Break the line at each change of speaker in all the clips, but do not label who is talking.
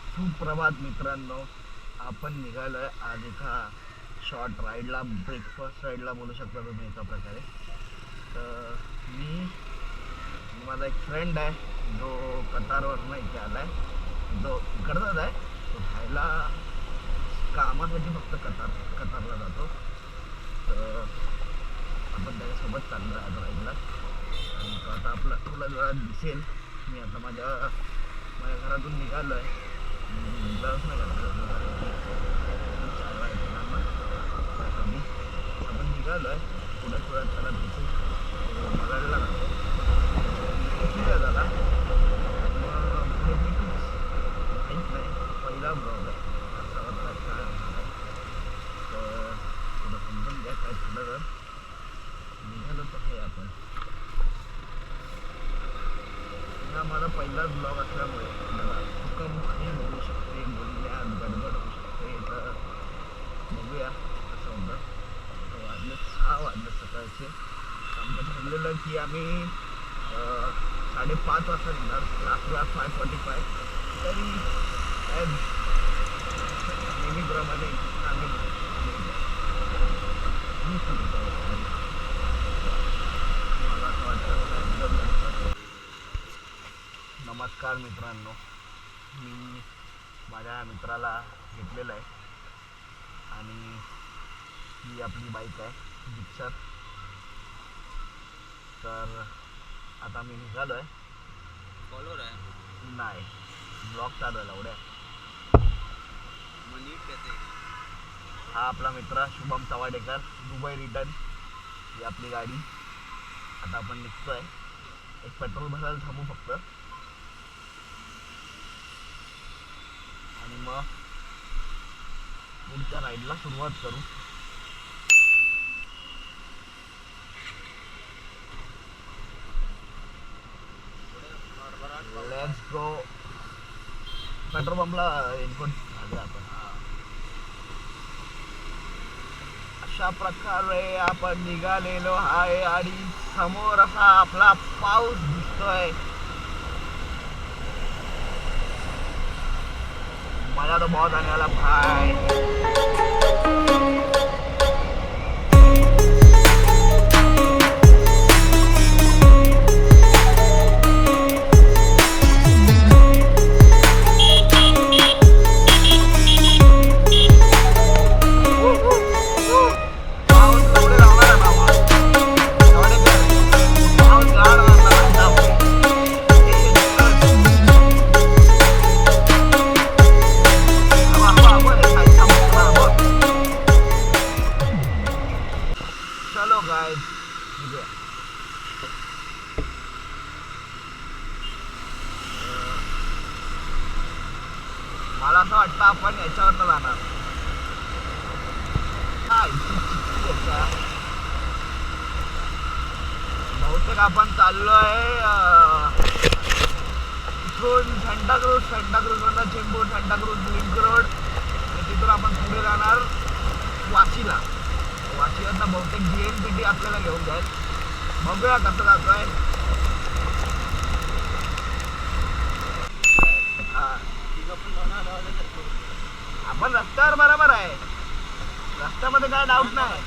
सुप्रभात मित्रांनो, आपण निघालोय आज एका शॉर्ट राईडला, ब्रेकफास्ट राईडला बोलू शकता तुम्ही एका प्रकारे. तर माझा एक फ्रेंड आहे जो कतारवरनं इथे आलाय. जो इकडचाच आहे, तो राहायला कामासाठी फक्त कतारला जातो. तर आपण त्याच्यासोबत चाललो आहे राईडला. आणि तो आता आपला जरा दिसेल. मी आता माझ्या घरातून निघालो आहे. ब्लाउज नाही आपण निघालो आहे. थोड्या त्याला दिसू बघायला लागतो झाला. मग पुढे भेटूच. काहीच नाही, पहिला ब्लॉग आहे असा वाटला काय होणार. तर थोडं समजून घ्या काय झालं. तर निघालो तर हे आपण. हा माझा पहिलाच ब्लॉग असल्यामुळे मला चुकामुकही बोलू शकते, बोलण्यात गडबड होऊ शकते. तर बघूया कसं होतं. वाजले 6 वाजले सकाळचे. आमचं ठरलेलं की आम्ही 5:30 वाजता निघणार. क्लासला 5:45. तरी काय नेहमीप्रमाणे आम्ही मला असं वाटतं एकदम. नमस्कार मित्रांनो, मी माझ्या मित्राला घेतलेलं आहे आणि ही आपली बाईक आहे जिक्सर. तर आता मी निघालो आहे.
फॉलोअर आहे
नाही, ब्लॉग चालू आहे लावड्या. हा आपला मित्र शुभम चवाडेकर, दुबई रिटर्न. ही आपली गाडी. आता आपण निघतोय. एक पेट्रोल भरायला थांबू फक्त आणि मग पुढच्या राईडला सुरुवात करू. Let's go. पेट्रोल पंपला इनपुट झालं आपण. अशा प्रकारे आपण निघालेलो आहे आणि समोर असा आपला पाऊस दिसतोय. मजा तो बहुत आने वाला भाई. मला असं वाटतं आपण याच्यावरनं जाणार. बहुतेक आपण चाललोय इथून सेंटाक्रूजवरनं चेंबूर, सेंटाक्रूज लिंक रोड आणि तिथून आपण पुढे जाणार वाशीला. वाशीवरनं बहुतेक GNPT आपल्याला घेऊन जाईल. बघूया कसं जातोय. आपण रस्त्यावर बरोबर आहे. रस्त्यामध्ये काय डाऊट नाही.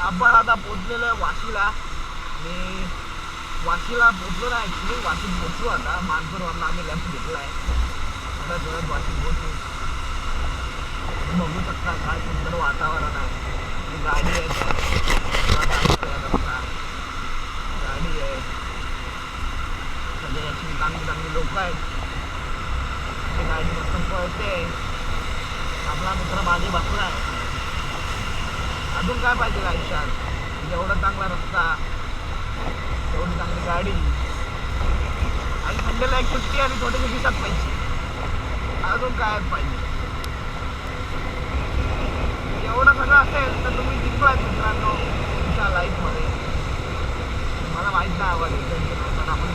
आपण आता पोचलेलो आहे वाशीला. आणि वाशीला पोचलो ना, ॲक्च्युली वाशीत पोचलो. आता मानपूरवरनं आम्ही लेफ्ट घेतला आहे. थोड्यात वाशीत पोचू. बघू शकता काय सुंदर वातावरण आहे. ही गाडी आहे, गाडी आहे. सगळे अशी चांगली लोक आहेत. गाडी मस्त पळते. आपला मित्र मागे बसला आहे. अजून काय पाहिजे आयुष्यात. एवढा चांगला रस्ता, एवढी चांगली गाडी आणि संडेला एक सुट्टी आणि थोडेसे दिसत पैसे. अजून काय पाहिजे. एवढं सगळं असेल तर तुम्ही जिंकलाय मित्रांनो तुमच्या लाईफमध्ये. मला माहीत नाही आवड आपण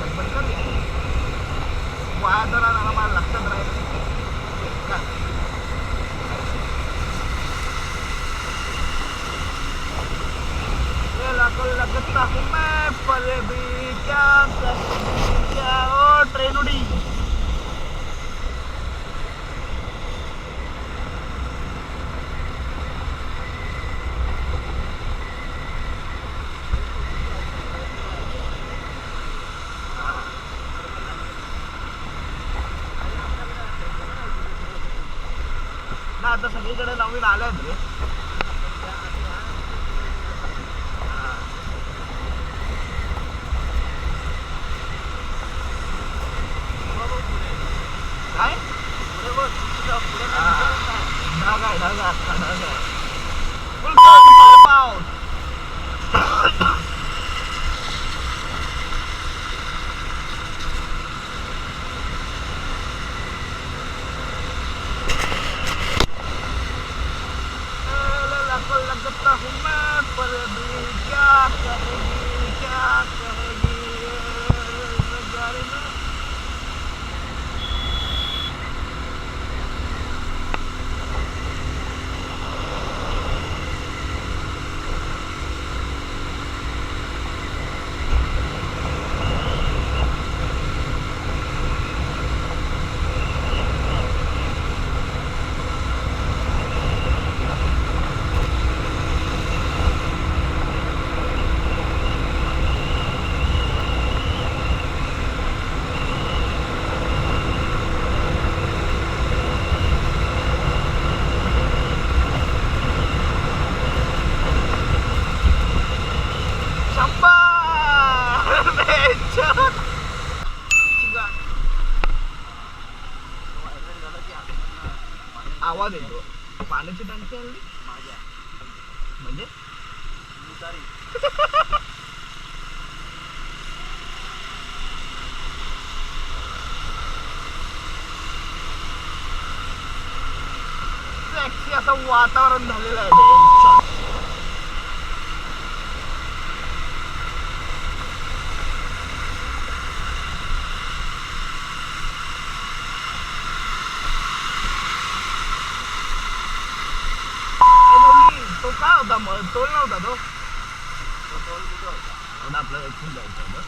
आता राहणार मला लक्षात राहील काय. लगता हूँ मैं पर भी क्या करूँ क्या. ओ ट्रेन उडी. ना आता सगळीकडे नवीन आल्यात रे. काय ढग आहे ढग आहे ढग आहे. फुल पाऊस. लगता हूँ मैं पर भी क्या करेगी क्या करेगी गाड़ी में. आवाज येतो. पाण्याची टाकी आणली
माझ्या
म्हणजे सेक्सी असं वातावरण झालेलं आहे. तो काय होता मग टोल नव्हता तो.
टोल कुठं होता
आपल्याला इथून जायचं होतं.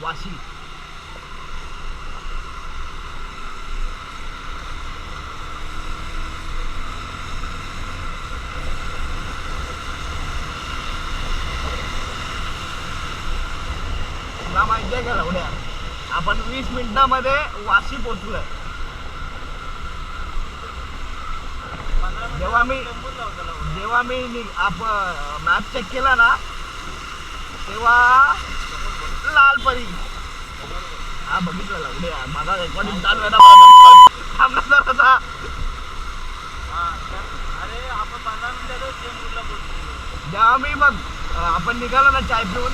वाशी. तुला माहिती आहे का लवड्या आपण 20 मिनिटामध्ये वाशी पोचलोय. जेव्हा मी मॅप चेक केला ना तेव्हा लालपरी. हा बघितलं लवड्या माझा रेकॉर्डिंग चालू आहे ना. थांबला होता.
अरे आपण 15 मिनिटात चेंबूरला पोहोचलो.
जेव्हा मी मग आपण निघालो ना चाय पिऊन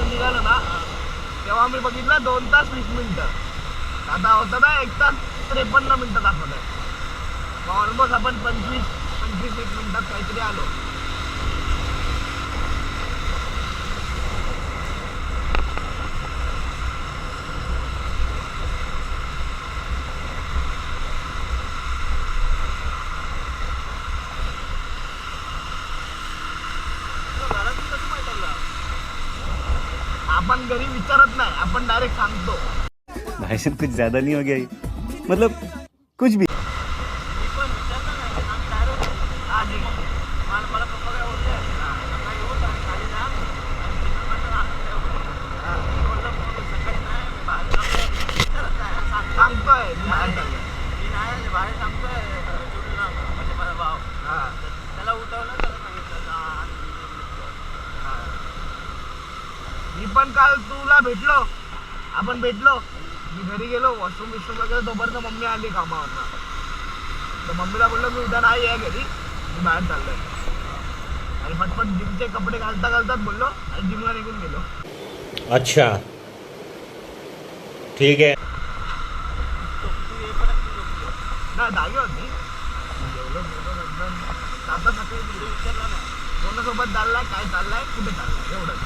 निघालो ना तेव्हा मी बघितलं 2 तास 20 मिनिटं. आता होतं ना 1 तास 53 मिनिटं दाखवत आहे. मग ऑलमोस्ट आपण 25 मिनिटात काहीतरी आलो. आपण घरी विचारत नाही आपण डायरेक्ट सांगतो.
भाई साहब कुछ ज्यादा नहीं हो गया ये? मतलब कुछ भी.
सांगतोय
बाहेर सांगतोय म्हणजे माझा भाव त्याला उठवलं त्याला सांगितलं.
मी पण काल तुला आपण भेटलो. मी घरी गेलो वॉशरूम वगैरे तोपर्यंत मम्मी आली कामावर. तर मम्मीला बोललो मी उद्या नाही आहे घरी मी बाहेर चाललोय. आणि फटफट जिमचे कपडे घालता घालतात बोललो आणि जिमला निघून गेलो.
अच्छा ठीक है.
तू येईपर्यंत मी झोपलो.
नाही जागे होती जेवढं बोललो एकदम आता सकाळी
तुला विचारला ना.
कोणासोबत चाललाय काय चाललाय कुठे चाललाय एवढंच.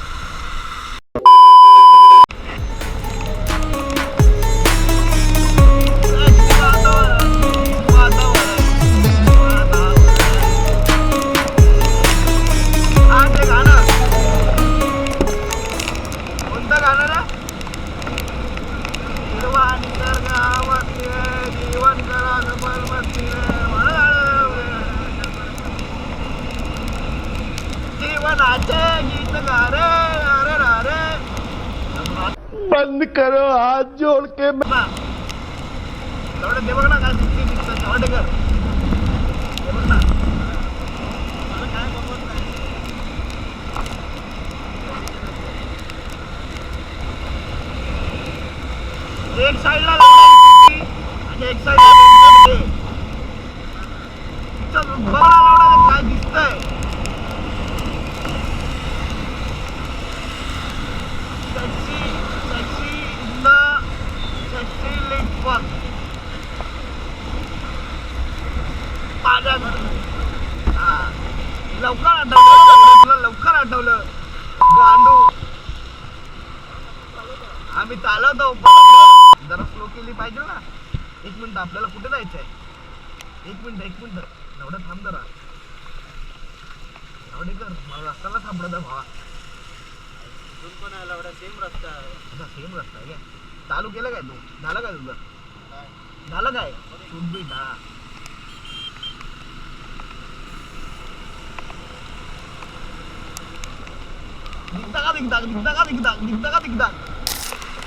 कोणतं गाणं रे? हिरवा निसर्गामध्ये जीवन करा जीवनाचे गीत गा रे अरे रा रे. बंद करो हाथ जोड़ के. तेवढं ते बघ ना काय सुट्टी दिसतं तेवढे कर ते बघ ना.
मला काय बघवत नाही.
एक साईडला आणि एक साईडला काय दिसतंय. sexy in the sexy lit fuck. लवकर आठवलं तुला लवकर आठवलं गांडू. आम्ही चालवतो जरा स्लो केली पाहिजे ना. एक मिनिट आपल्याला कुठे जायचं आहे. एक मिनिट एवढं थांब जरा एवढे कर मला रस्त्याला थांबलं भावा.
इथून पण यायला एवढा सेम रस्ता आहे.
अच्छा सेम रस्ता आहे काय. चालू केलं काय तू झालं काय तुझं
काय
झालं काय शूट बीट. हा दिगदा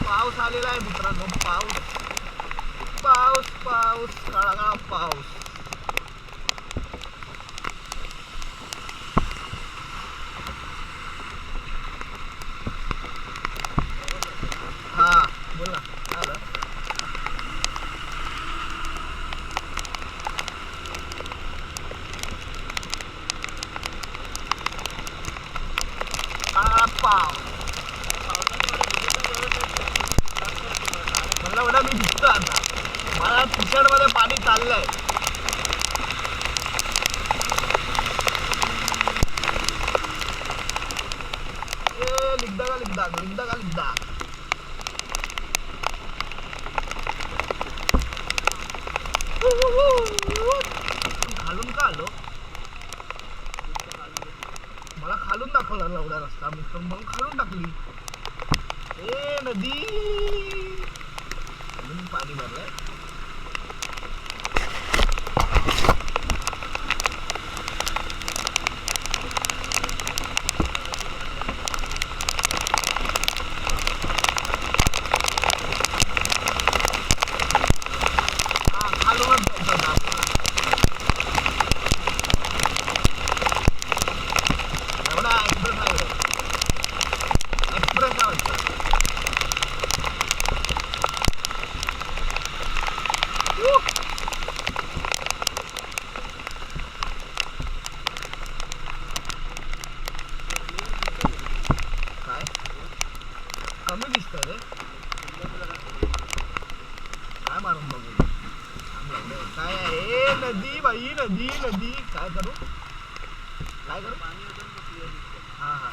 पाऊस आलेला आहे मित्रांनो. पाऊस काळा काळा पाऊस. हा बोल ना काय झालं. काळा पाऊस मला एवढा मी दिसतो आता. मला टी शर्ट मध्ये पाणी चाललंय. लिखदा खालून का आलो. मला खालून दाखवला एवढा रस्ता मी मग खालून टाकली. ए नदी पाणी भरलंय. कमी दिसतंय रे. काय मारून बघू काय आहे. नदी बाई नदी काय करू हा हा.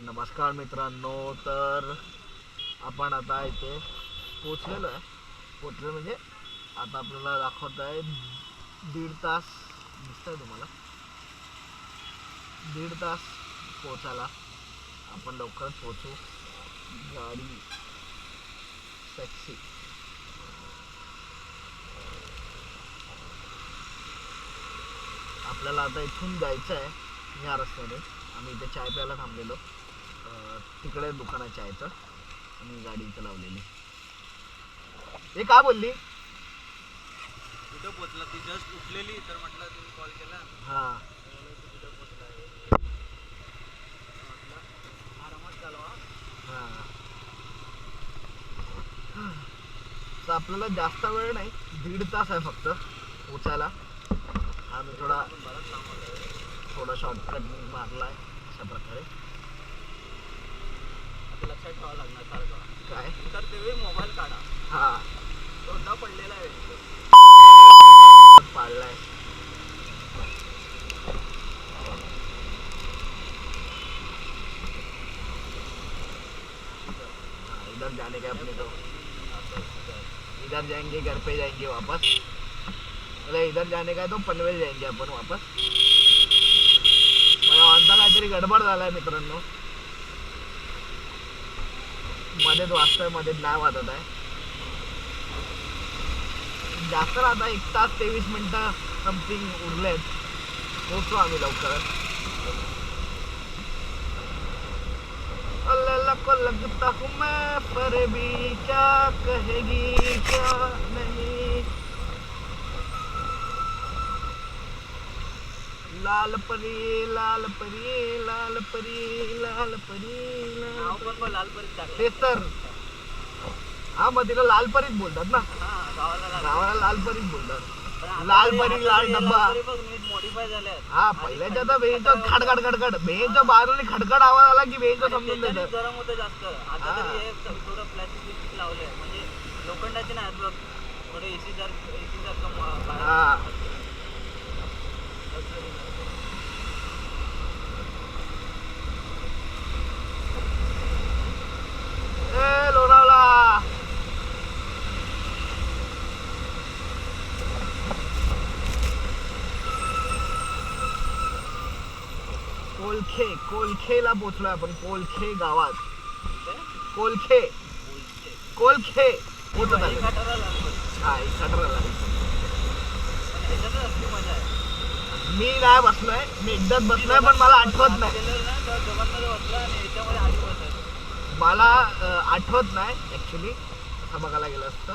नमस्कार मित्रांनो. तर आपण आता इथे पोचलेलो म्हणजे आता आपल्याला दाखवत आहे 1.5 तास दिसतंय तुम्हाला. 1.5 तास पोचायला. आपण लवकरच पोचू. गाडी सेक्सी. आपल्याला आता इथून जायचं आहे या रस्त्याने. आम्ही इथे चाय प्यायला थांबलेलो. तिकडे दुकान आहे चायचं आणि गाडी इथं लावलेली. हे काय बोलली.
कुठं पोचला ती जस्ट उठलेली तर म्हटलं तुम्ही कॉल केला.
हा
कुठं पोचला आरामात चालवा.
हा तर आपल्याला जास्त वेळ नाही. 1.5 तास आहे फक्त पोचायला. आम्ही थोडा
बराच लांब आलोय.
थोडा शॉर्टकट मारलाय अशा प्रकारे.
आता लक्षात ठेवावं लागणार सारखं.
काय
तर तेव्हा मोबाईल काढा.
हा
तोंडा पडलेला आहे.
पाडलाय. इधर जाने का अपने को, इधर जाएंगे घर पे जाएंगे वापस. अरे इधर जाने का है तो पनवेल जाएंगे आपण वापस. माझा काहीतरी गडबड झालाय मित्रांनो. मध्येच वाजतोय, मध्येच नाही वाजत आहे. जास्त आता 1 तास 23 मिनिटं समथिंग उरलेत. पोहोचू आम्ही लवकर. अल्लाह को लगता हूँ मैं पर भी क्या कहेगी क्या नहीं. लाल परी लाल परी लाल परी लाल परी
नाव पण मग लालपरीत टाकलं.
तेच तर. हा मग तिला लाल परीच बोलतात ना,
गावाला
गावाला लाल परीच बोलतात. लाल परी लाल डब्बा.
मॉडिफाय झाले आहेत.
हा पहिल्याच्या तर बेंचो खडखड खडखड बेंचो बाजूने खडखड आवाज आला की बेंचो समजून देतात.
गरम होतं जास्त. आता
हा.
तरी हे थोडं प्लॅस्टिक लावलंय म्हणजे लोखंडाचे नाही बघ, थोडं एसी सारखं.
हा ए लोणावळा. कोलखेला पोचलोय आपण. कोलखे गावात. कोलखे कोलखे पोचत आले. हा इकडे
मजा आहे.
मी नाही बसलोय, मी एकदाच बसलोय पण मला आठवत नाही. मला आठवत नाही ऍक्च्युली. असं बघायला गेलं असतं.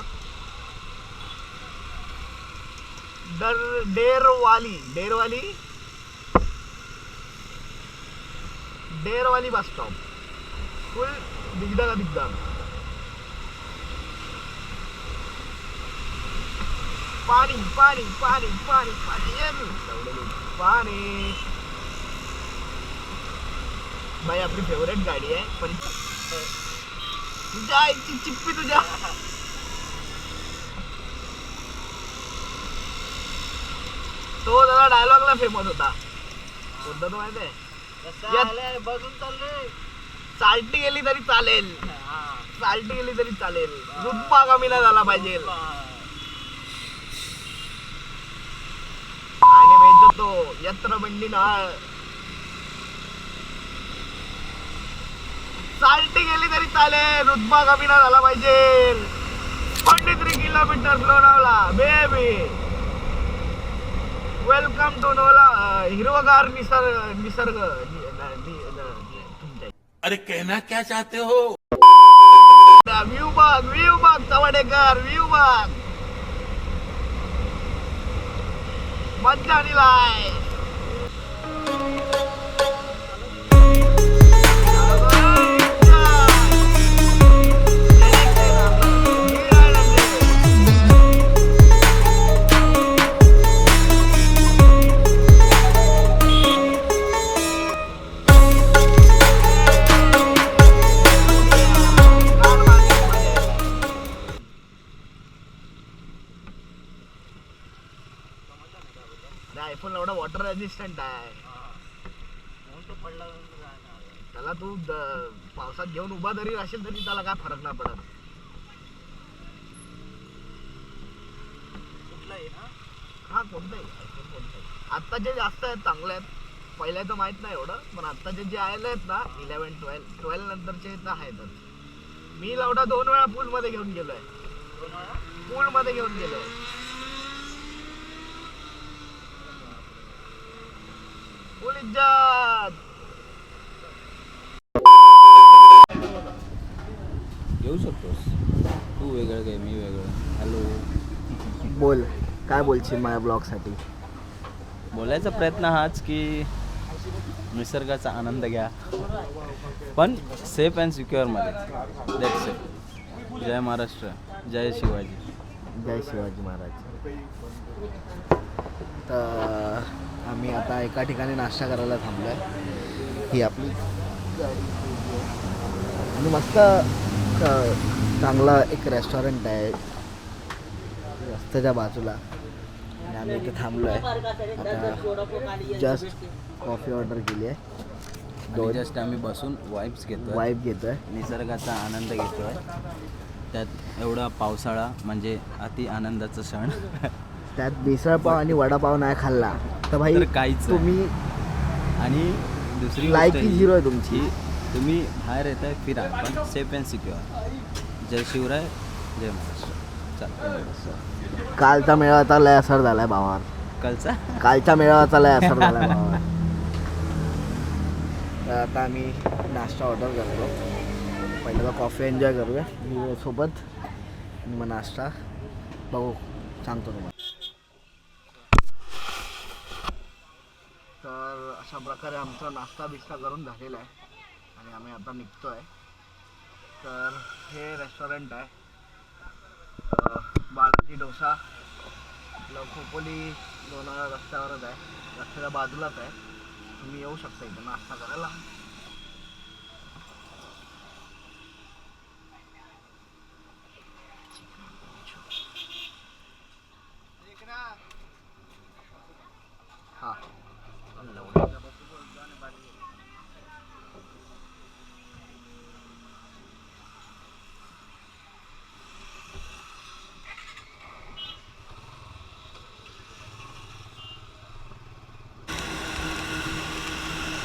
डेरवाली बस स्टॉप. फुल दिगदाग. पाणी पाणी पाणी पाणी पाणी पाणी. भाई आपली फेवरेट गाडी आहे पण तुझ्या आईची चिप्पी तुझ्या. तो जरा डायलॉगला फेमस होता. कोणता तो माहिती आहे?
बघून चाललंय.
चालती गेली तरी चालेल, चालती गेली तरी चालेल, रुतबा कमी नाही झाला पाहिजे. आणि म्हणजे तो यत्र बंडी नाळ. चालती गेली तरी चालेल, रुतबा कमी नाही झाला पाहिजे. 23 kilometre Lonavala baby. Welcome to नोला. हिरवगार निसर्ग.
अरे कहना क्या चाहते हो?
व्यू बाग चवडेकर. व्यू बाग मज्जा दिलाय. आयफोन एवढा वॉटर रेजिस्टंट आहे. त्याला तू पावसात घेऊन उभा जरी असेल तरी त्याला काय फरक नाही पडत. हा कोणताही आयफोन कोणताही. आत्ताचे जास्त आहेत, चांगले आहेत. पहिल्याचं माहित नाही एवढं, पण आत्ताचे जे आले आहेत ना 11, 12 नंतरचे तर आहेतच. मी एवढा 2 वेळा पूल मध्ये घेऊन गेलोय. पूल मध्ये घेऊन गेलोय. फुल इज्जत.
येऊ शकतोस तू वेगळं काय मी वेगळं. हॅलो
बोल काय बोलशील माझ्या ब्लॉगसाठी?
बोलायचा प्रयत्न हाच की निसर्गाचा आनंद घ्या पण सेफ अँड सिक्युअरमध्ये. That's it. जय महाराष्ट्र, जय शिवाजी.
जय शिवाजी महाराज. तर आम्ही आता एका ठिकाणी नाश्ता करायला थांबलो आहे. ही आपली गाडी आणि मस्त चांगला एक रेस्टॉरंट आहे रस्त्याच्या बाजूला आणि आम्ही इथे थांबलो आहे. आता जस्ट कॉफी ऑर्डर केली आहे.
जस्ट आम्ही बसून वाईब्स घेतो,
वाईब घेतो आहे.
निसर्गाचा आनंद घेतो आहे. त्यात एवढा पावसाळा म्हणजे अति आनंदाचा क्षण.
त्यात मिसळपाव आणि वडापाव नाही खाल्ला तर भाई
तर काहीच
तुम्ही
आणि दुसरी
लायकी झिरो आहे तुमची.
तुम्ही बाहेर येत आहे फिरा पण सेफ अँड सिक्युअर. जय शिवराय, जय महाराष्ट्र. चालतं.
कालचा मेळाचा लय असर झालाय भावावर. कालच्या मेळाचा लय असर झालाय भावावर. तर आता आम्ही नाश्ता ऑर्डर करतो. पहिलं तर कॉफी एन्जॉय करूया सोबत मग नाश्ता बघू सांगतो तुम्हाला. तर अशा प्रकारे आमचा नाश्ता बिस्ता करून झालेला आहे आणि आम्ही आता निघतो आहे. तर हे रेस्टॉरंट आहे बालाजी डोसा. आपलं खोपोली लोणावळा रस्त्यावरच आहे, रस्त्याच्या बाजूलाच आहे. तुम्ही येऊ शकता इथे नाश्ता करायला. हां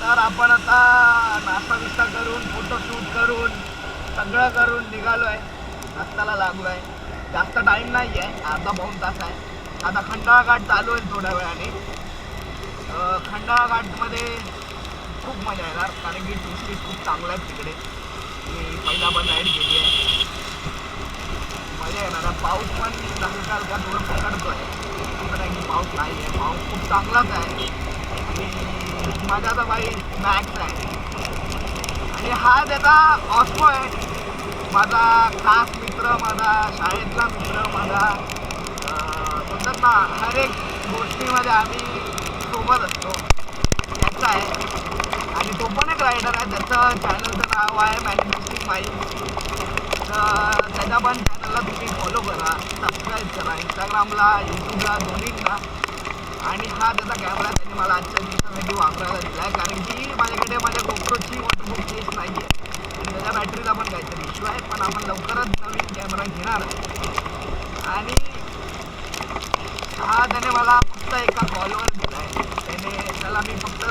तर आपण आता नाश्ता बिस्ता करून फोटोशूट करून सगळं करून निघालो आहे. रस्त्याला लागलो आहे. जास्त टाईम नाही आहे, अर्धा पाऊण तास आहे. आता खंडाळा घाट चालू आहे थोड्या वेळाने. खंडाळा घाटमध्ये खूप मजा येणार कारण की टुरिस्ट खूप चांगलं आहेत तिकडे. मी पहिला पण राईड केली आहे, मजा येणार आहे. पाऊस पण हलका हलका थोडं पकडतो आहे, असं नाही की पाऊस नाही आहे. पाऊस खूप चांगलाच आहे आणि माझा तर बाई मॅक्स आहे. आणि हा त्याचा ऑस्मो आहे, माझा खास मित्र, माझा शाळेतला मित्र, माझा म्हणतात ना हर एक गोष्टीमध्ये आम्ही सोबत असतो. त्याचा आहे आणि तो पण एक रायडर आहे. त्याचं चॅनलचं नाव आहे मॅनिफेस्टिंग माइंड. तर त्याच्या पण चॅनलला तुम्ही फॉलो करा, सबस्क्राईब करा, इंस्टाग्रामला, यूट्यूबला, दोन्हीला. आणि हा त्याचा कॅमेरा त्यांनी मला आजच्या दिवसासाठी वापरायला दिला आहे कारण की माझ्याकडे माझ्या गोप्रोची वॉटरप्रूफ केस नाही आहे आणि त्याच्या बॅटरीचा पण काहीतरी इश्यू आहे. पण आपण लवकरच नवीन कॅमेरा घेणार आहे. आणि हा त्याने मला फक्त एका कॉलवर दिला आहे. त्याला मी फक्त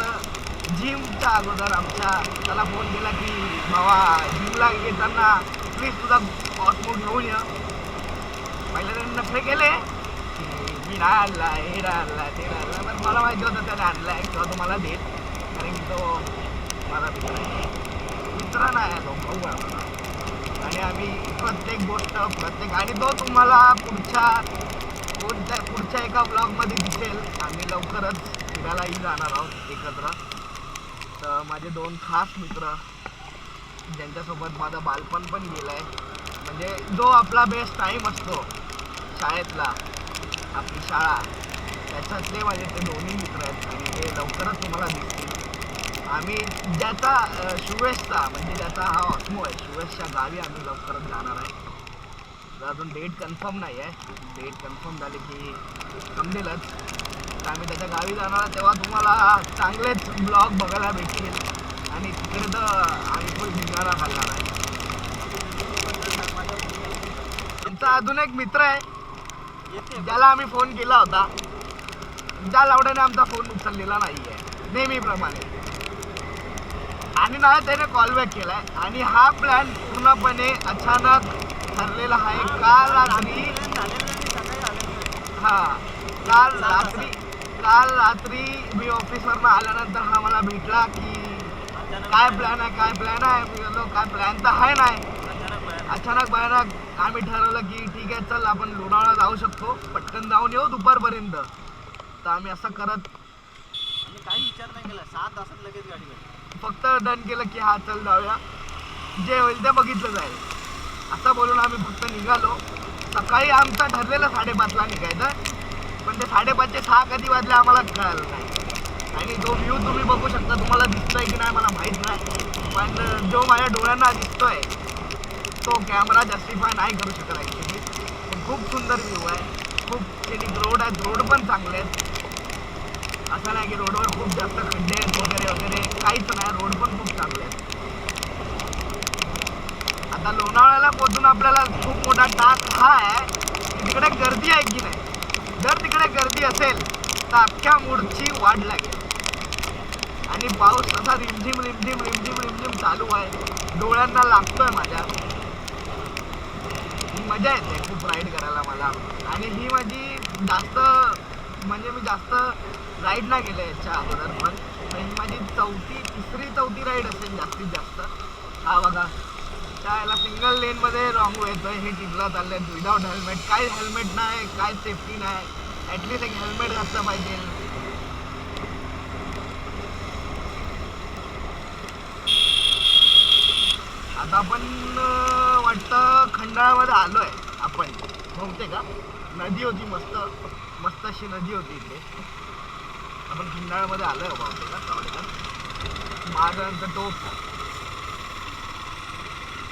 जिमच्या अगोदर त्याला फोन केला की बाबा जिमला येताना प्लीज तुझा ऑस्मो घेऊन ये. पहिले त्याने नखरे केले मी नाही आणला, हे नाही आणला, ते नाही आणला. पण मला माहिती होतं त्याने आणला आहे किंवा तो मला देत कारण की तो माझा मित्र नाही आहे, तो भाऊ आहे मला. आणि आम्ही प्रत्येक गोष्ट आणि तो तुम्हाला पुढच्या एका ब्लॉगमध्ये दिसेल. आम्ही लवकरच फिरायलाही जाणार आहोत एकत्र. तर माझे 2 खास मित्र ज्यांच्यासोबत माझं बालपण पण गेलं आहे, म्हणजे जो आपला बेस्ट टाईम असतो शाळेतला, आपली शाळा, त्याच्यातले माझे ते दोन्ही मित्र आहेत आणि ते लवकरच तुम्हाला दिसतील. आम्ही ज्याचा शुभेशचा म्हणजे ज्याचा हा ऑस्मो आहे शुभेशच्या गावी आम्ही लवकरच जाणार आहे. अजून डेट कन्फर्म नाही आहे. डेट कन्फर्म झाली की समजेलच. तर आम्ही त्याच्या गावी जाणार आहे तेव्हा तुम्हाला चांगलेच ब्लॉग बघायला भेटतील आणि तिकडे तर आम्ही फुल धिंगाणा घालणार आहे. त्यांचा अजून एक मित्र आहे ज्याला आम्ही फोन केला होता, ज्या लावड्याने आमचा फोन उचललेला नाही आहे नेहमीप्रमाणे आणि नाही त्याने कॉलबॅक केला आहे. आणि हा प्लॅन पूर्णपणे अचानक ठरलेला आहे. काल रात्री मी ऑफिसवरनं आल्यानंतर हा मला भेटला की काय प्लॅन आहे. मी बोललो काय प्लॅन तर आहे नाही. अचानक भयानक आम्ही ठरवलं की ठीक आहे चल आपण लोणावळा जाऊ शकतो, पटकन जाऊन येऊ दुपारपर्यंत. तर आम्ही असं करत
काही विचार नाही केला, 7 तासात लगेच गाडी भेटली.
फक्त डन केलं की हा चल जाऊया, जे होईल ते बघितलं जाईल असं बोलून आम्ही फक्त निघालो. सकाळी आमचं ठरलेलं 5:30ला निघायचं, पण ते 5:30चे 6 कधी वाजले आम्हाला कळालं नाही. आणि तो व्ह्यू तुम्ही बघू शकता, तुम्हाला दिसतोय की नाही मला माहीत नाही, पण जो माझ्या डोळ्यांना दिसतोय तो कॅमेरा जस्टिफाय नाही करू शकत ॲक्च्युली. पण खूप सुंदर व्ह्यू आहे, खूप सिनिक रोड आहेत, रोड पण चांगले आहेत. असं नाही की रोडवर खूप जास्त खड्डे आहेत वगैरे वगैरे, काहीच नाही, रोड पण खूप चांगले आहेत. आता लोणावळ्याला पोहोचून आपल्याला खूप मोठा टास्क हा आहे की तिकडे गर्दी आहे की नाही. जर तिकडे गर्दी असेल तर अख्ख्या मूडची वाढ लागेल. आणि पाऊस तसा रिमझिम रिमझिम रिमझिम रिमझिम चालू आहे, डोळ्यांना लागतोय माझ्या. मजा येते खूप राईड करायला मला. आणि ही माझी जास्त म्हणजे मी जास्त राईड नाही केलं याच्या अगोदर, पण ही माझी तिसरी राईड असेल जास्तीत जास्त. हा बघा त्याला सिंगल लेनमध्ये रॉंग येतोय, हे टिपला चाललंय विदाउट हेल्मेट. काय हेल्मेट नाही, काय सेफ्टी नाही, ॲटलिस्ट एक हेल्मेट घातलं पाहिजे. आता आपण वाटतं खंडाळामध्ये आलो आहे आपण, बहुतेक का नदी होती, मस्त अशी नदी होती इथे. आपण खंडाळामध्ये आलो आहे बहुतेक का चावडेकर महाराजांचं टोप.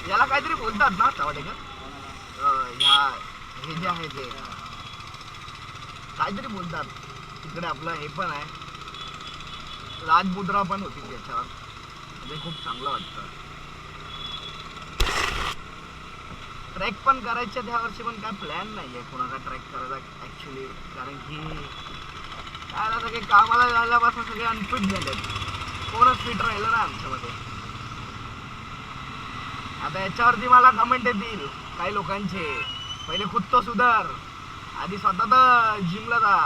याला काहीतरी बोलतात ना चावडेकर, ह्या हे जे आहे ते काहीतरी बोलतात तिकडे. आपलं हे पण आहे, राजमुद्रा पण होती त्याच्यावर, म्हणजे खूप चांगलं वाटतं. ट्रेक पण करायचे त्या वर्षी, पण काय प्लॅन नाही आहे कोणाचा ट्रेक करायचा ॲक्च्युली, कारण की काय सगळे कामाला झाल्यापासून सगळे अनफिट झाले, कोणच फिट राहिलं ना आमच्यामध्ये. आता याच्यावरती मला कमेंट येतील काही लोकांचे, पहिले खुद तो सुधार, आधी स्वतः तर जिमला जा,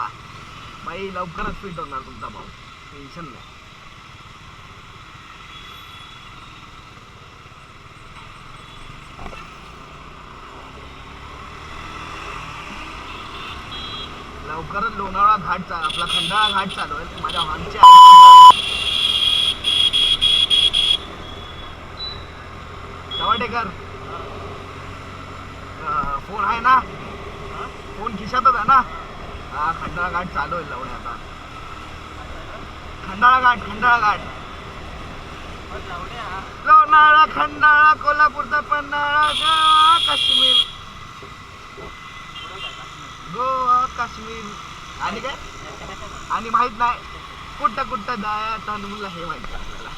बाई लवकरच फिट होणार तुमचा भाऊ, टेन्शन नाही. लवकरच लोणावळा घाट आपला खंडाळा घाट चालू आहे. माझ्या हॉर्नची चव्हाटेकर फोन आहे ना, फोन खिशातच आहे ना. हा खंडाळा घाट चालू आहे लवणे आता. खंडाळा घाट लोणावळा खंडाळा कोल्हापूरचा पन्हाळा गोवा काश्मीर, गोवा काश्मीर. आणि काय आणि माहित नाही कुठं कुठं जायचं मुला, हे माहिती आपल्याला.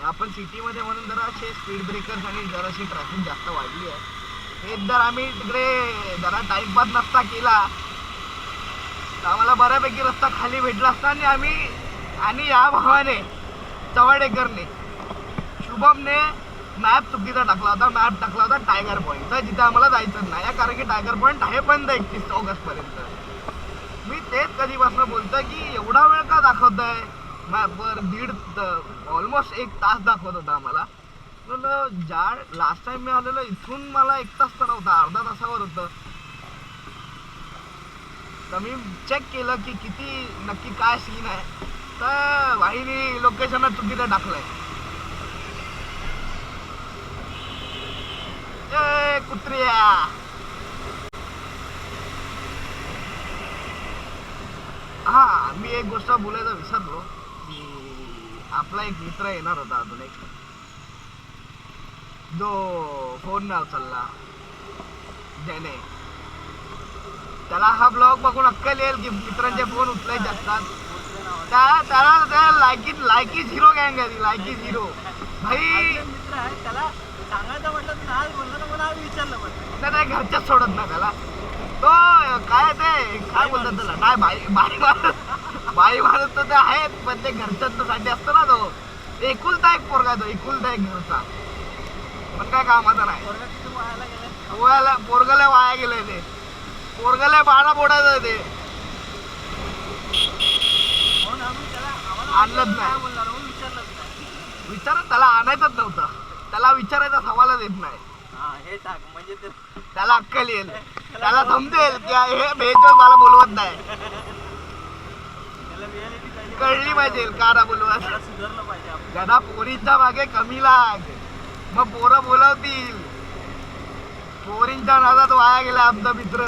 आपण सिटीमध्ये म्हणून जराशे स्पीड ब्रेकर्स आणि जराशी ट्रॅफिक जास्त वाढली आहे. हे जर आम्ही तिकडे जरा टाइमपास नसता केला तर आम्हाला बऱ्यापैकी रस्ता खाली भेटला असता. आणि या भावाने चव्हाडेकरने शुभमने मॅप चुकीचा टाकला होता. मॅप टाकला होता टायगर पॉईंटचा, जिथे आम्हाला जायचं नाही आहे, कारण की टायगर पॉईंट आहे बंद 31 ऑगस्टपर्यंत. मी तेच कधीपासून बोलतोय की एवढा वेळ का दाखवत आहे मॅपवर, ऑलमोस्ट 1 तास दाखवत होता आम्हाला. म्हणून ज्या लास्ट टाइम मी आलेलो इथून मला 1 तास तर नव्हता, अर्धा तासावर होतं. तर मी चेक केलं की किती नक्की काय सीन आहे, तर वाहिनी लोकेशनला चुकीचं टाकलंय. कुत्र्या हा मी एक गोष्ट बोलायचं विसरलो की आपला एक मित्र येणार होता अजून एक, जो फोन नाही उचलला, ज्याने. त्याला हा ब्लॉग बघून अक्कल येईल की मित्रांचे फोन उचलायचे असतात. त्याला लायकी झिरो गँग आहे, लायकी झिरो भाई.
मित्र आहे त्याला सांगायचं म्हटलं तर आज बोललं तर मला विचारलं पण
नाही घरच्याच सोडत ना त्याला. तो काय ते काय बोलतात त्याला, काय बाई माणूस तर ते आहेत, पण ते घरच्यांसाठी असतं ना. तो एकुलता एक पोरगा, तो एकुलता एक घरचा, पण काय कामाचा नाही. पोरगाला वाया गेलंय ते, पोरगाला बाळा बोडायचं ते, आणलंच नाही. विचारत त्याला आणायचंच नव्हतं, त्याला विचारायचा सवालच येत नाही.
हे टाक म्हणजे ते
त्याला अक्कल येईल, त्याला समजेल की हे भेटो मला बोलवत नाही.
त्याला रियालिटी पाहिजे,
कळली पाहिजे कारा बोलवत.
त्याला सुधारलं पाहिजे आपण.
गदा पोरीच्या मागे कमी लाग, मग पोरं बोलवतील. पोरींच्या नादात वाया गेला आमचा मित्र.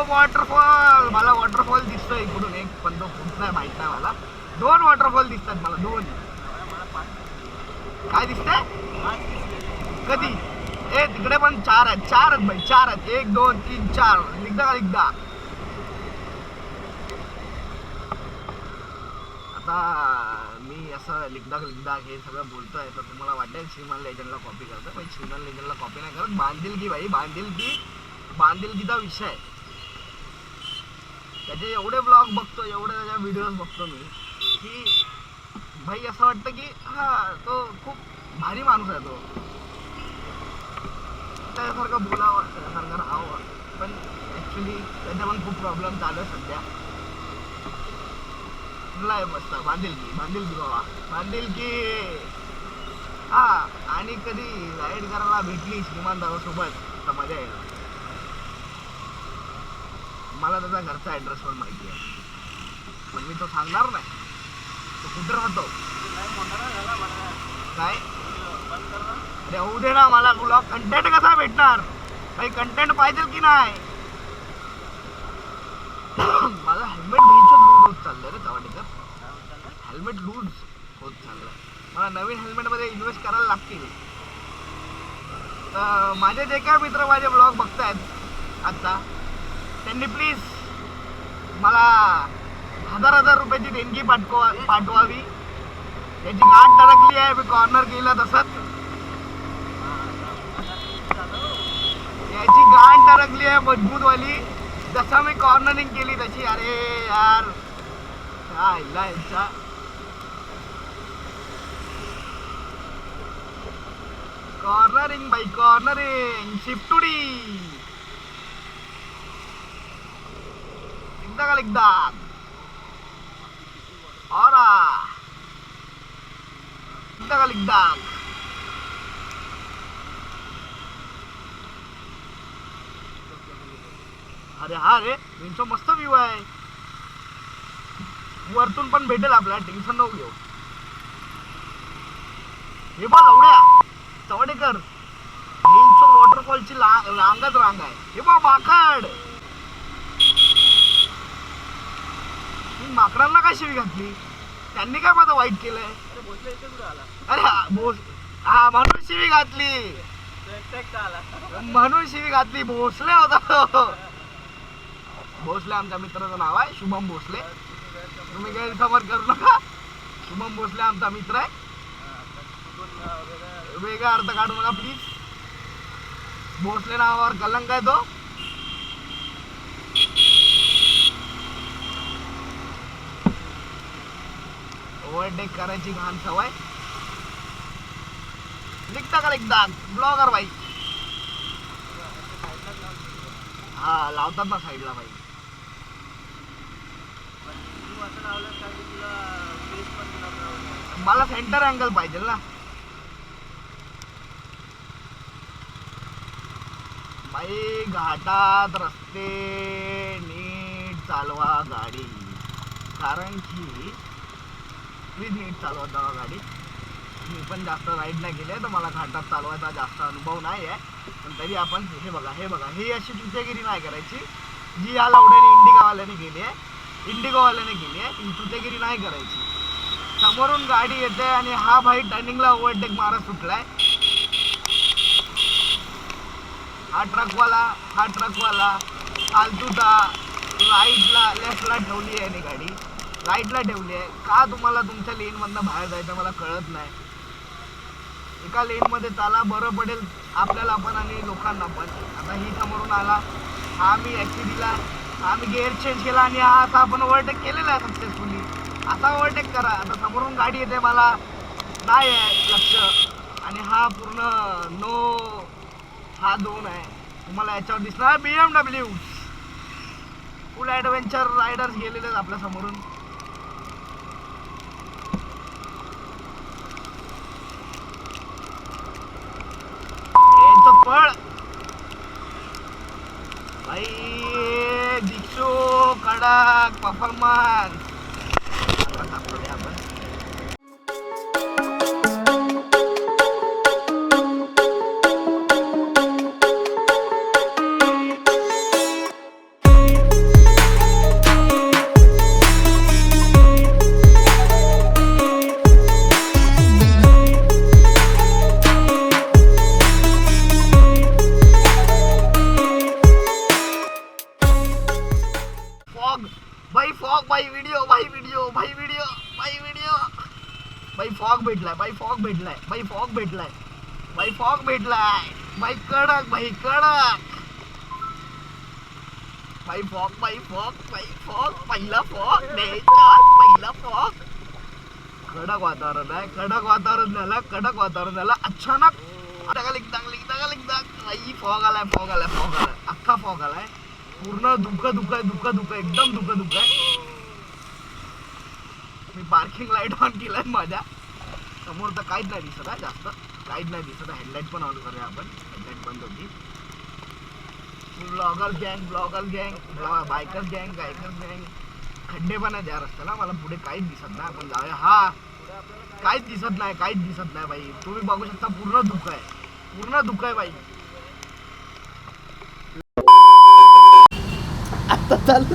वॉटरफॉल, मला वॉटरफॉल दिसतोय इकडून एक, पण तो खूप नाही माहित नाही मला. 2 वॉटरफॉल दिसतात मला, 2. काय दिसतंय कधी? ए तिकडे पण 4 आहेत, 4 आहेत भाई, 4 आहेत. 1 2 3 4. लिखदा का लिखदा. आता मी असं लिखदा हे सगळं बोलतोय तर तुम्हाला वाटेल श्रीमान लेजंडला कॉपी करतो, पण श्रीमान लेजंडला कॉपी नाही करत. बांधिलकी भाई, बांधिलकीचा विषय आहे. त्याचे एवढे ब्लॉग बघतो, एवढे त्याच्या व्हिडिओज बघतो मी की भाई असं वाटतं की हा तो खूप भारी माणूस आहे. तो त्यासारखं बोलावं, त्यासारखं राहावं, पण ॲक्च्युली त्याच्या पण खूप प्रॉब्लेम चालू आहे सध्या. नाही मस्त बांधिलकी बाबा, बांधिलकी. हा, आणि कधी राईड करायला भेटली श्रीमान दादासोबत तर मजा येईल. मला त्याचा घरचा ॲड्रेस पण माहिती आहे, पण मी तो सांगणार नाही. तो कुठे राहतो काय. अरे होऊ दे ना, मला ब्लॉग कंटेंट कसा भेटणार? काही कंटेंट पाहिजे की नाही? माझा हेल्मेट लूज होत चाललंय रे चव्हाणीकर. हेल्मेट लूज होत चाललंय. मला नवीन हेल्मेटमध्ये इन्व्हेस्ट करायला लागतील. तर माझे जे काय मित्र माझे ब्लॉग बघतायत आता, त्यांनी प्लीज मला 1000 रुपयाची देणगी पाठवावी. याची गाठ टरकली आहे, मी कॉर्नर केलं तसंच. याची गाठ टरकली आहे मजबूतवाली, जसं मी कॉर्नरिंग केली तशी. अरे यार काय यांचा कॉर्नरिंग बाई, कॉर्नरिंग शिफ्टुडी. एकदा और एकदा अरे हा रे, यांचा मस्त व्ह्यू आहे. वरतून पण भेटेल आपल्याला, टेन्शन नको घेऊ. हे बा लवड्या चवडेकर, वॉटरफॉलची रांगच रांग आहे. हे बा माकड. माकडांना काय शिवी घातली? त्यांनी काय माझं वाईट केलंय? अरे हा म्हणून शिवी घातली, म्हणून शिवी घातली. भोसले होता, भोसले आमच्या मित्राचं नाव आहे, शुभम भोसले. तुम्ही गैरसमज करू नका. शुभम भोसले आमचा मित्र आहे. वेगळा अर्थ काढू नका प्लीज. भोसले नावावर कलंक आहे तो. ओव्हरटेक करायची घाण सवय. लिखता का लिखता ब्लॉगर बाई. हा लावतात ना साईडला बाई. मला सेंटर अँगल पाहिजे ना बाई. घाटात रस्ते नीट चालवा गाडी, कारण की प्लीज नीट चालवत जावा गाडी. मी पण जास्त राईड नाही केली आहे, तर मला घाटात चालवायचा जास्त अनुभव नाही आहे. पण तरी आपण हे बघा ही अशी चुतेगिरी नाही करायची जी या लावड्याने इंडिकावाल्याने केली आहे. इंडिगोवाल्याने केली आहे, ही चुतेगिरी नाही करायची. समोरून गाडी येते आणि हा भाई टर्निंगला ओव्हरटेक मारत सुटलाय. हा ट्रकवाला फालतूचा राईटला लेफ्टला ठेवली आहे गाडी, राईटला ठेवली आहे. का तुम्हाला तुमच्या लेनमधनं बाहेर जायचं मला कळत नाही. एका लेनमध्ये चाला, बरं पडेल आपल्याला पण आणि लोकांना पण. आता ही समोरून आला, हा मी ॲक्च्युलीला आम्ही गेअर चेंज केला आणि हा असा आपण ओव्हरटेक केलेला आहे सक्सेसफुली. असा ओव्हरटेक करा. आता समोरून गाडी येते, मला नाही आहे लक्ष, आणि हा पूर्ण नो, हा 2 आहे. तुम्हाला याच्यावर दिसणार BMW. फुल ॲडव्हेंचर रायडर्स गेलेले आहेत आपल्या समोरून. कडक परफॉर्मन्स आपण. फॉग भाई व्हिडिओ भाई फॉग भेटलाय भाई कडक भाई फॉग पहिला फॉग कडक वातावरण झालं अचानक फॉग आलाय अख्खा फॉग आलाय पूर्ण दुःख एकदम दुःख आहे. मी पार्किंग लाईट ऑन केलाय माझ्या समोर तर काहीच नाही दिसत आहे जास्त हेडलाईट पण ऑन करूया आपण हेडलाईट बंद होती. ब्लॉगर गँग बायकर गँग खड्डे पण आहे त्या रस्त्याला मला पुढे काहीच दिसत नाही आपण जाऊया. हा काहीच दिसत नाही भाई तुम्ही बघू शकता पूर्ण धुकं आहे भाई. आता चालू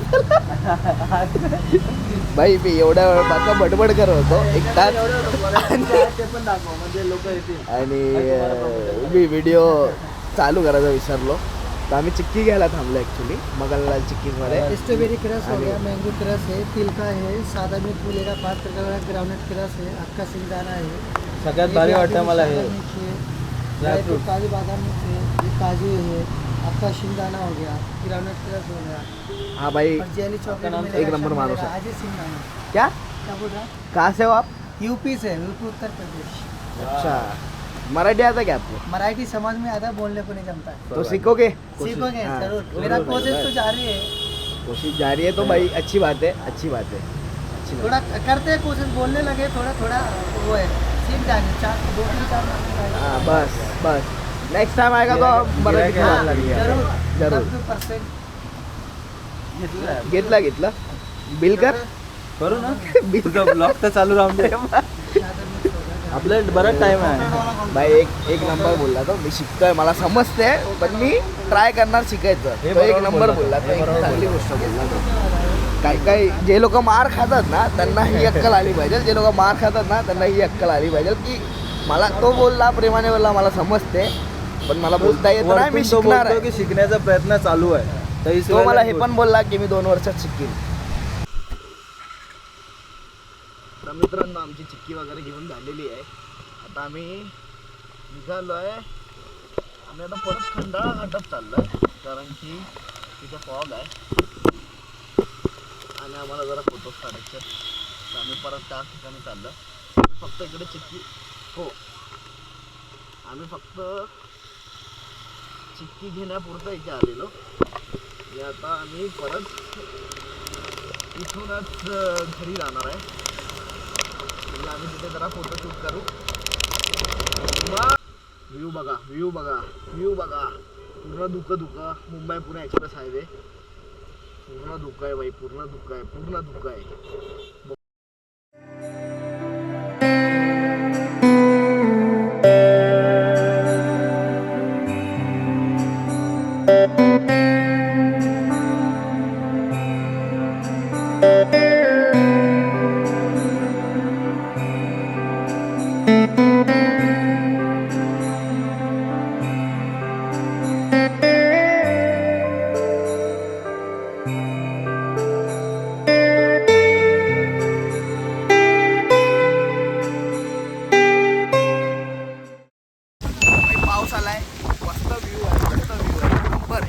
भाई मी एवढ्या वेळ बाका बडबड करत होतो एक तास आणि मी व्हिडिओ चालू करायचा विसरलो तर आम्ही चिक्की घ्यायला थांबलो ॲक्च्युली मगनलाल चिक्कीमध्ये.
स्ट्रॉबेरी क्रश हो गया, मैंगो क्रश है, तिल का है, सादा मिर्च मिलेगा, 5 प्रकार का ग्राउंडनट क्रश है, अक्का सिंगदाणा है,
सगळ्यात भारी वाटतं मला हे
ड्राईफ्रूट काजू बादाम मिर्च है, ये काजू है, आपका सिंगदाना हो गया, ग्राउंडनट क्रश हो गया.
हाँ भाई
और जेली चॉकलेट
एक नंबर मानो सर.
आज सिंगदाना
क्या
बोल रहा है?
कहाँ से हो आप?
यूपी से, यूपी उत्तर प्रदेश.
अच्छा मराठी आता क्या आपको?
मराठी समझ में आता, बोलने को नहीं जमता है.
तो सीखोगे?
सीखोगे
हाँ,
जरूर. मेरा कोशिश तो जारी है,
कोशिश जारी है तो भाई अच्छी बात है.
थोड़ा करते हैं कोशिश, बोलने लगे थोड़ा वो है, सीख जाएंगे 2-3-4
हाँ बस नेक्स्ट टाइम आएगा तो मराठी बोलायला लागेल.
जरूर.
घेतला बिल कर
करू ना तुझा ब्लॉग तर चालू राहून दे आपल्याला बराच टाइम आहे.
भाई एक नंबर बोलला तो मी शिकतोय मला समजते पण मी ट्राय करणार शिकायचं. तो एक नंबर बोलला तो एक चांगली गोष्ट बोलला तो. काही जे लोक मार खातात ना त्यांना ही अक्कल आली पाहिजे की मला तो बोलला प्रेमाने बोलला मला समजते पण मला बोलता येत नाही मी शिकणार आहे.
की शिकण्याचा प्रयत्न चालू आहे
तो मला हे पण बोलला की मी 2 वर्षात शिकेन. तर मित्रांनो आमची चिक्की वगैरे घेऊन झालेली आहे. आता आम्ही निघालोय. आम्ही आता परत खंडाळा घाटात चाललोय कारण की तिथे फॉग आहे आणि आम्हाला जरा फोटोज काढायचे तर आम्ही परत त्याच ठिकाणी चाललो. फक्त इकडे चिक्की आम्ही फक्त चिक्की घेण्यापुरतं इथे आलेलो. आता आम्ही परत इथूनच घरी जाणार आहे. आम्ही तिथे जरा फोटोशूट करू. व्ह्यू बघा पूर्ण धुकं मुंबई पुणे एक्सप्रेस हायवे पूर्ण धुकं आहे बाई पूर्ण धुकं आहे.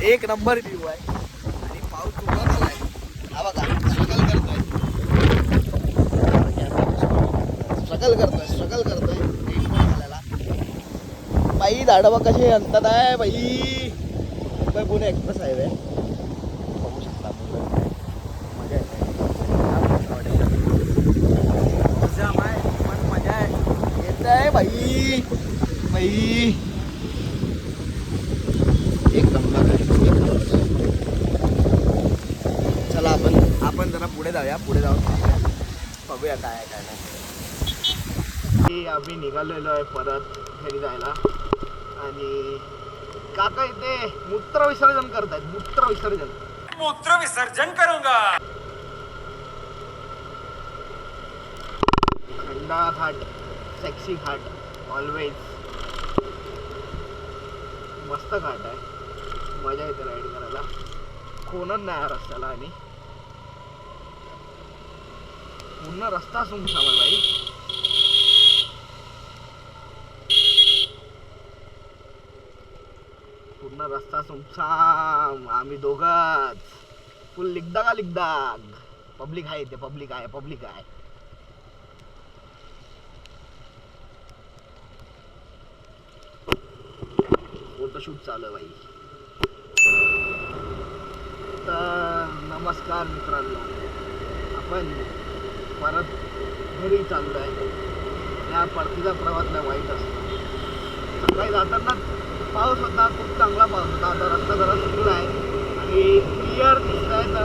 एक नंबर व्ह्यू आहे आणि पाऊस उभा झालाय. हा बघा स्ट्रगल करतोय घालायला. बाई दाडवा कसे आणतात आहे बाई. मुंबई पुणे एक्सप्रेस हायवे बघू शकता. मजा येत आहे बाई. एक नंबर आहे. चला आपण आपण जरा पुढे जाऊया, पुढे जाऊन बघूया काय आहे काय नाही. आम्ही निघालेलो आहे परत घरी जायला आणि काका इथे मूत्र विसर्जन करतायत. मूत्र विसर्जन
करूंगा.
खंडाळा घाट, सेक्सी घाट, ऑलवेज मस्त घाट आहे, मजा येते राईड करायला. कोणच नाही आहे रस्त्याला आणि पूर्ण रस्ता सुमसाम आहे बाई. पूर्ण रस्ता सुमसाम. आम्ही दोघंच फुल लिगदाग. पब्लिक आहे इथे, पब्लिक आहे. फोटोशूट चालू आहे बाई. तर नमस्कार मित्रांनो, आपण परत घरी चाललो आहे. या परतीचा प्रवास लय वाईट असतो. सकाळी जाताना पाऊस होता, खूप चांगला पाऊस होता. आता रस्ता जरा सुकला आहे आणि क्लिअर दिसत आहे, तर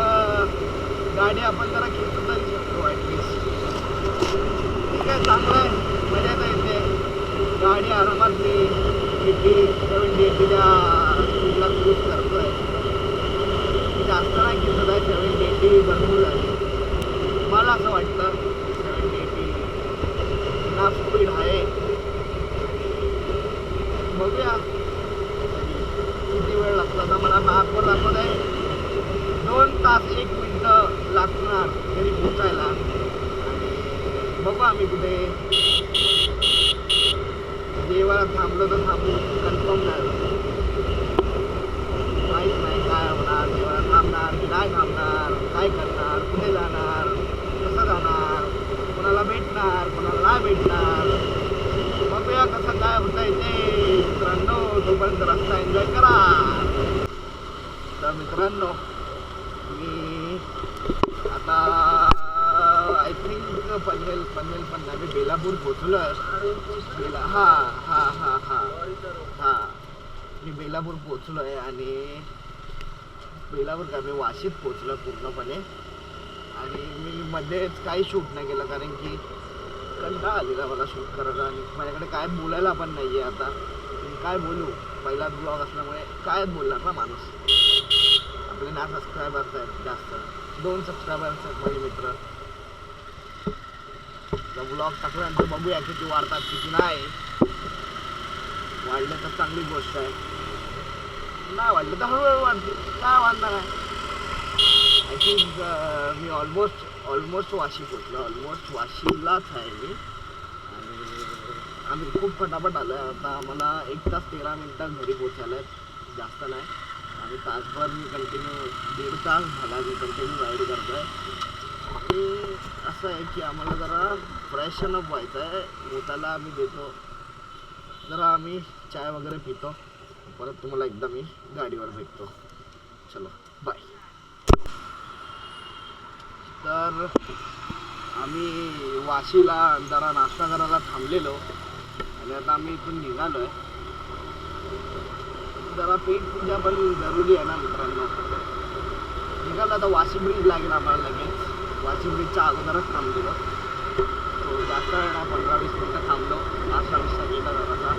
गाडी आपण जरा खेचू तरी शकतो ॲटलिस्ट. ठीक आहे, चांगलं आहे, मजा येते. गाडी आरामात मी 70-80च्या स्पीडला क्रूज करतो आहे. जास्त नाही खेचत आहे, 70-80 भरपूर झाली मला असं वाटतं. 70-80 ना स्पीड आहे. बघूया किती वेळ लागतो. आता मला मॅपवर दाखवत आहे 2 तास 1 मिनटं लागणार घरी पोचायला. आणि बघू आम्ही कुठे जेव्हा थांबलो तर थांबू, कन्फर्म नाही माहीत नाही काय होणार. जेव्हा थांबणार की नाही थांबणार, काय करणार, कुठे जाणार, कसं जाणार, कोणाला भेटणार, कोणाला नाही भेटणार, बघूया कसं काय होतं इथे मित्रांनो. तोपर्यंत रस्ता एन्जॉय करा. तर मित्रांनो, मी आता आय थिंक पनवेल पण नाही, बेलापूर पोचलो आहे. मी बेलापूर पोचलो आहे आणि बेलापूर काय मी वाशीत पोचलो पूर्णपणे. आणि मी मध्येच काही शूट नाही केलं कारण की कंटाळा आलेला मला शूट करायला आणि माझ्याकडे काय बोलायला पण नाही आहे. आता मी काय बोलू, पहिला ब्लॉग असल्यामुळे काय बोलणार ना माणूस. आपले ना सबस्क्रायबर्स आहेत जास्त, 2 सबस्क्रायबर्स आहेत माझे मित्र. तर ब्लॉग टाकल्यानंतर बघूया किती वाढतात किती नाही. वाढले तर चांगली गोष्ट आहे, नाही वाढलं तर हळूहळू वाढते, काय वाढणार आहे. I think me almost Vashi पोचलो. ऑलमोस्ट वाशीलाच आहे मी. आणि आम्ही खूप फटाफट आलो आहे. आता आम्हाला 1 तास 13 मिनटात घरी पोचायला आहे, जास्त नाही. आणि तासभर मी कंटिन्यू 1.5 तास झाला मी कंटिन्यू राईड करतो आहे. आणि असं आहे की आम्हाला जरा फ्रेशन अप व्हायचं आहे. मोताला आम्ही देतो जरा, आम्ही चाय वगैरे पितो. परत तुम्हाला एकदा मी गाडीवर भेटतो. चलो बाय. तर आम्ही वाशीला जरा नाश्ता करायला थांबलेलो आणि आता आम्ही इथून निघालो आहे. जरा पेट पूजा पण जरुरी आहे ना मित्रांनो. निघालो आता. वाशी ब्रिज लागेल आम्हाला लगेच. वाशी ब्रिजच्या अगोदरच थांबलेलो. तो जास्त वेळ नाही, 15-20 मिनटं थांबलो. नाश्ता विस्ता केला जरासा.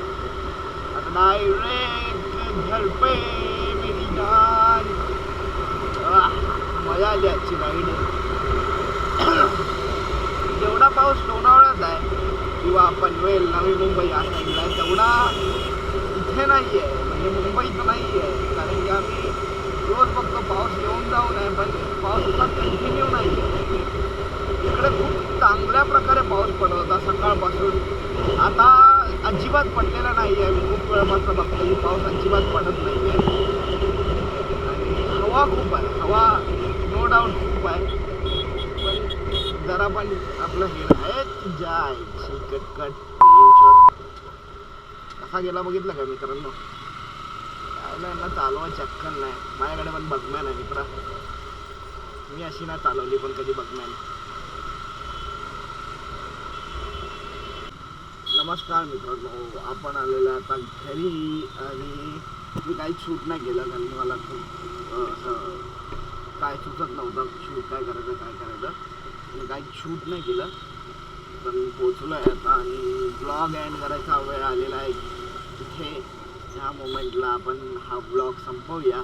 आता डायरेक्ट घर पे मेरी जान. मजा आली आजची राईड. जेवढा पाऊस लोणावळ्यात आहे किंवा पनवेल, नवी मुंबई या साईडला आहे तेवढा इथे नाही आहे. म्हणजे मुंबईत नाही आहे. कारण की आम्ही रोज फक्त पाऊस येऊन जाऊन आहे, पण पाऊस असा कंटिन्यू नाही आहे. इकडे खूप चांगल्या प्रकारे पाऊस पडत होता सकाळपासून. आता अजिबात पडलेला नाही आहे. मी खूप वेळापासून बघतो की पाऊस अजिबात पडत नाही आहे. आणि हवा खूप आहे. हवा नो डाऊट खूप आहे. पण जरा पण आपलं हे आहे जायची कटकट. कसा गेला बघितलं का मित्रांनो. त्याला यांना चालवा चक्कन नाही. माझ्याकडे पण बघम्यान आहे मित्रा. मी अशी नाही चालवली पण कधी बघम्यान. नमस्कार मित्रांनो, आपण आलेलो आता घरी. आणि मी काहीच शूट नाही केलं कारण मला खूप काय सुचत नव्हतं शूट काय करायचं काही शूट नाही केलं. पण पोचलो आहे आता आणि ब्लॉग एंड करायचा वेळ आलेला आहे. इथे ह्या मोमेंटला आपण हा ब्लॉग संपवूया.